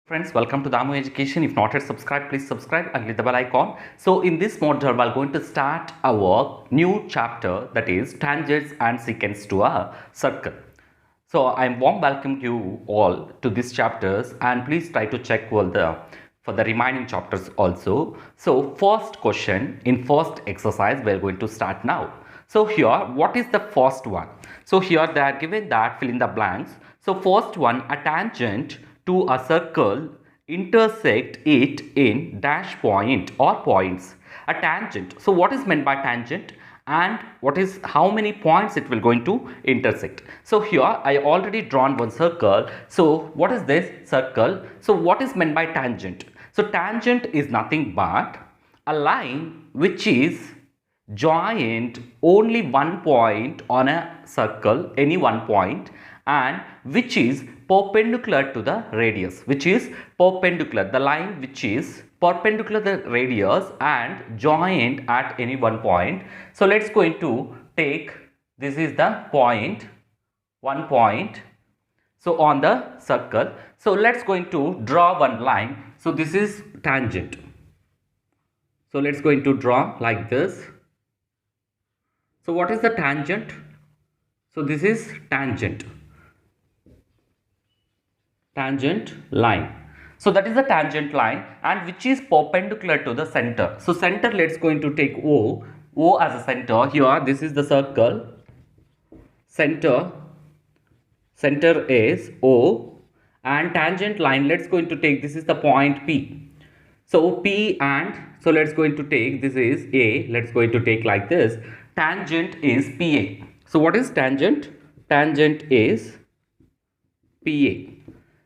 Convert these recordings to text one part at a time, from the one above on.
Friends, welcome to Damu Education. If not yet subscribed, please subscribe and click the bell icon. So in this module, we are going to start our new chapter, that is tangents and secants to a circle. So I warm welcome you all to these chapters, and please try to check all for the remaining chapters also. So first question in first exercise we are going to start now. So here, what is the first one? So here they are given that fill in the blanks. So first one, a tangent to a circle intersect it in dash point or points. A tangent. So what is meant by tangent? And what is how many points it will going to intersect. So here I already drawn one circle. So what is this circle? So what is meant by tangent? So tangent is nothing but a line which is joined only one point on a circle, any one point, and which is perpendicular to the radius, which is perpendicular, the line which is perpendicular to the radius and joined at any one point. So let's going to take, this is the point, one point, so on the circle. So let's going to draw one line. So this is tangent. So let's going to draw like this. So what is the tangent? So this is tangent line. So that is the tangent line, and which is perpendicular to the center. So center, let's going to take O as a center. Here this is the circle, center is O, and tangent line, let's going to take, this is the point P. So P, and so let's going to take, this is A, let's going to take like this. Tangent is PA. So what is tangent? Tangent is PA.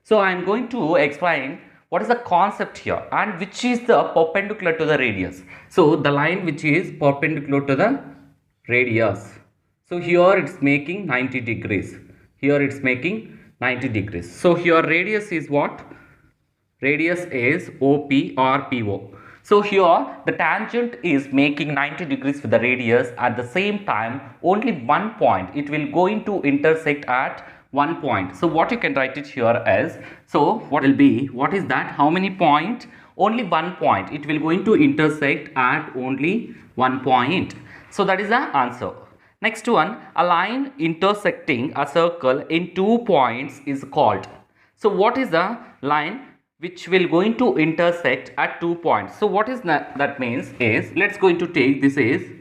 So I am going to explain what is the concept here and which is the perpendicular to the radius. So the line which is perpendicular to the radius. So here it's making 90 degrees. Here it's making 90 degrees. So here radius is what? Radius is OP or PO. So here the tangent is making 90 degrees with the radius. At the same time, only one point, it will going to intersect at one point. So what you can write it here as, so what will be, what is that? How many point? Only one point. It will going to intersect at only one point. So that is the answer. Next one, a line intersecting a circle in 2 points is called. So what is the line which will going to intersect at 2 points? So what is that means is, let's going to take, this is,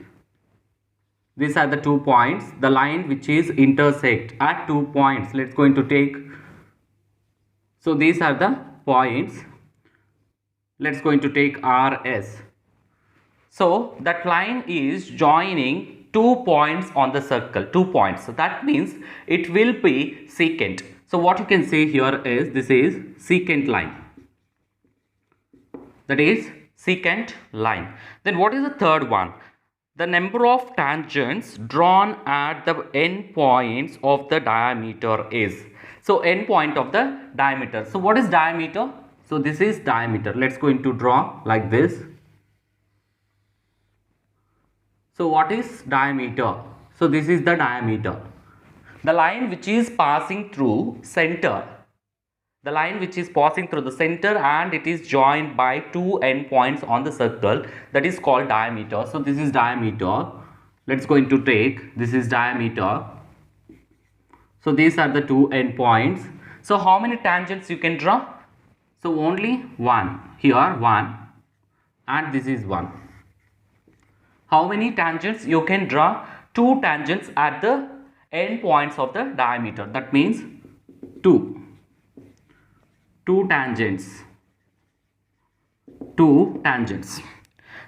these are the 2 points, the line which is intersect at 2 points, let's going to take, so these are the points, let's going to take RS. So that line is joining 2 points on the circle, 2 points. So that means it will be secant. So what you can say here is, this is secant line. That is secant line. Then what is the third one? The number of tangents drawn at the end points of the diameter is. So end point of the diameter. So what is diameter? So this is diameter. Let's going to draw like this. So what is diameter? So this is the diameter. The line which is passing through center. The line which is passing through the center and it is joined by 2 endpoints on the circle, that is called diameter. So this is diameter. Let's going to take, this is diameter. So these are the 2 endpoints. So how many tangents you can draw? So only one. Here one, and this is one. How many tangents you can draw? 2 tangents at the end points of the diameter. That means 2 tangents. 2 tangents.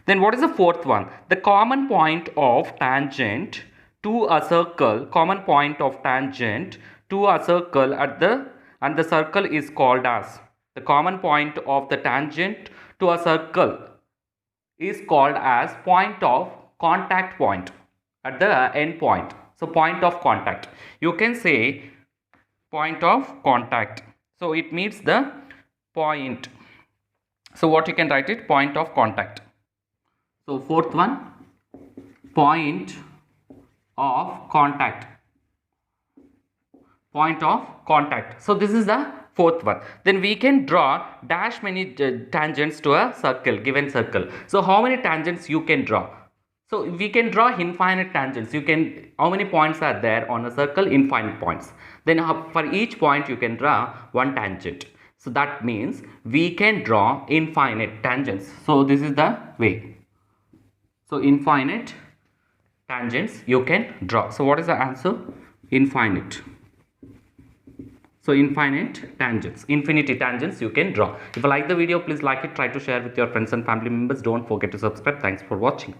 Then what is the fourth one? The common point of tangent to a circle, common point of tangent to a circle at the, and the circle is called as, the common point of the tangent to a circle is called as point of contact point at the end point. So point of contact. You can say point of contact. So it meets the point. So what you can write it? Point of contact. So fourth one, point of contact. Point of contact. So this is the fourth one. Then we can draw dash many tangents to a circle, given circle. So how many tangents you can draw? So we can draw infinite tangents. You can, how many points are there on a circle? Infinite points. Then for each point you can draw one tangent. So that means we can draw infinite tangents. So this is the way. So infinite tangents you can draw. So what is the answer? Infinite. So infinite tangents, infinity tangents you can draw. If you like the video, please like it, try to share with your friends and family members. Don't forget to subscribe. Thanks for watching.